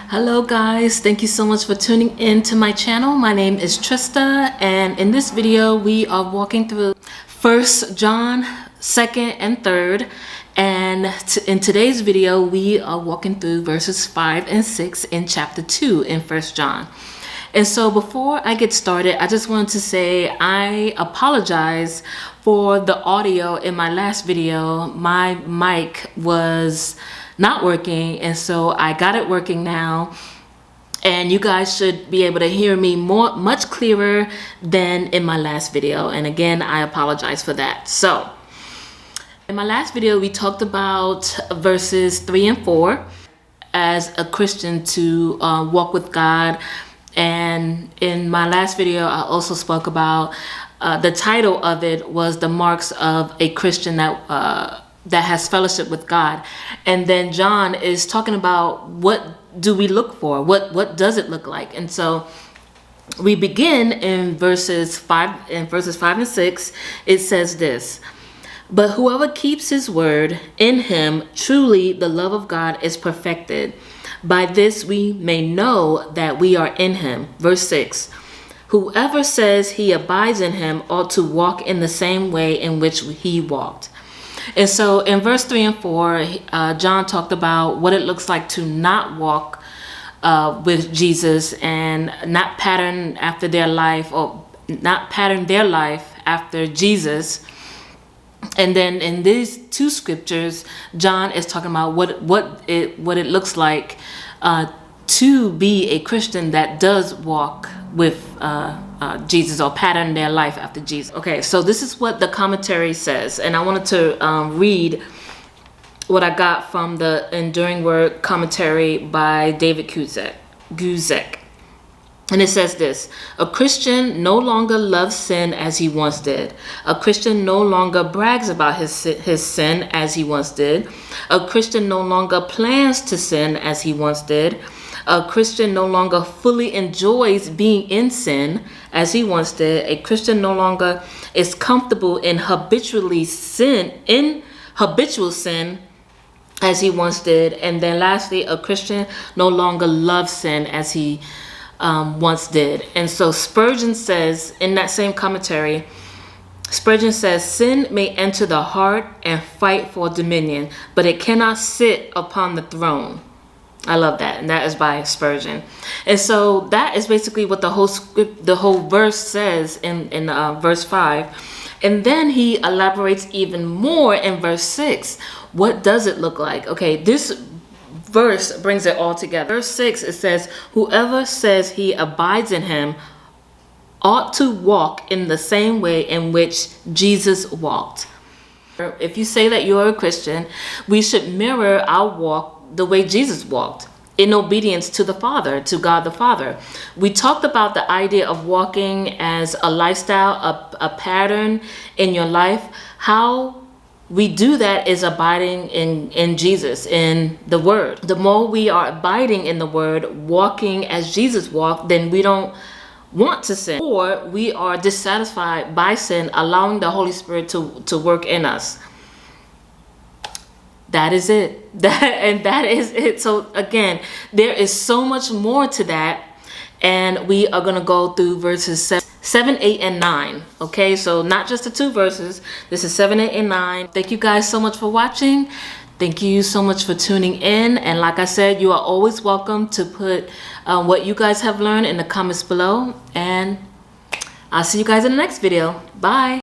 Hello guys, thank you so much for tuning in to my channel. My name is Trista, and in this video we are walking through 1 John 2nd and 3rd, and in today's video we are walking through verses 5 and 6 in chapter 2 in 1 John. And so before I get started, I just wanted to say I apologize for the audio in my last video. My mic was not working, and so I got it working now, and you guys should be able to hear me much clearer than in my last video. And again, I apologize for that. So in my last video we talked about verses 3 and 4 as a Christian to walk with God. And in my last video I also spoke about the title of it was the marks of a Christian that has fellowship with God. And then John is talking about what do we look for? What does it look like? And so we begin in verses 5 and 6. It says this: "But whoever keeps his word, in him truly the love of God is perfected. By this we may know that we are in him." Verse 6: "Whoever says he abides in him ought to walk in the same way in which he walked." And so in verse 3 and 4, John talked about what it looks like to not walk with Jesus and not pattern after their life, or not pattern their life after Jesus. And then in these two scriptures, John is talking about what it looks like to be a Christian that does walk with Jesus, or pattern their life after Jesus. Okay, so this is what the commentary says, and I wanted to read what I got from the Enduring Word commentary by David Guzek. And it says this: "A Christian no longer loves sin as he once did. A Christian no longer brags about his sin as he once did. A Christian no longer plans to sin as he once did. A Christian no longer fully enjoys being in sin as he once did. A Christian no longer is comfortable in habitual sin as he once did. And then lastly, a Christian no longer loves sin as he once did." And so Spurgeon says in that same commentary, Spurgeon says, "Sin may enter the heart and fight for dominion, but it cannot sit upon the throne." I love that, and that is by Spurgeon. And so that is basically what the whole verse says in verse 5. And then he elaborates even more in verse 6. What does it look like? Okay, this verse brings it all together. Verse 6, it says, "Whoever says he abides in him ought to walk in the same way in which Jesus walked." If you say that you're a Christian, we should mirror our walk the way Jesus walked, in obedience to the Father, to God the Father. We talked about the idea of walking as a lifestyle, a pattern in your life. How we do that is abiding in Jesus, in the Word. The more we are abiding in the Word, walking as Jesus walked, then we don't want to sin, or we are dissatisfied by sin, allowing the Holy Spirit to work in us. That is it. That is it. So again, there is so much more to that, and we are going to go through verses 7, 8, and 9. Okay, so not just the two verses. This is 7, 8, and 9. Thank you guys so much for watching. Thank you so much for tuning in. And like I said, you are always welcome to put what you guys have learned in the comments below. And I'll see you guys in the next video. Bye.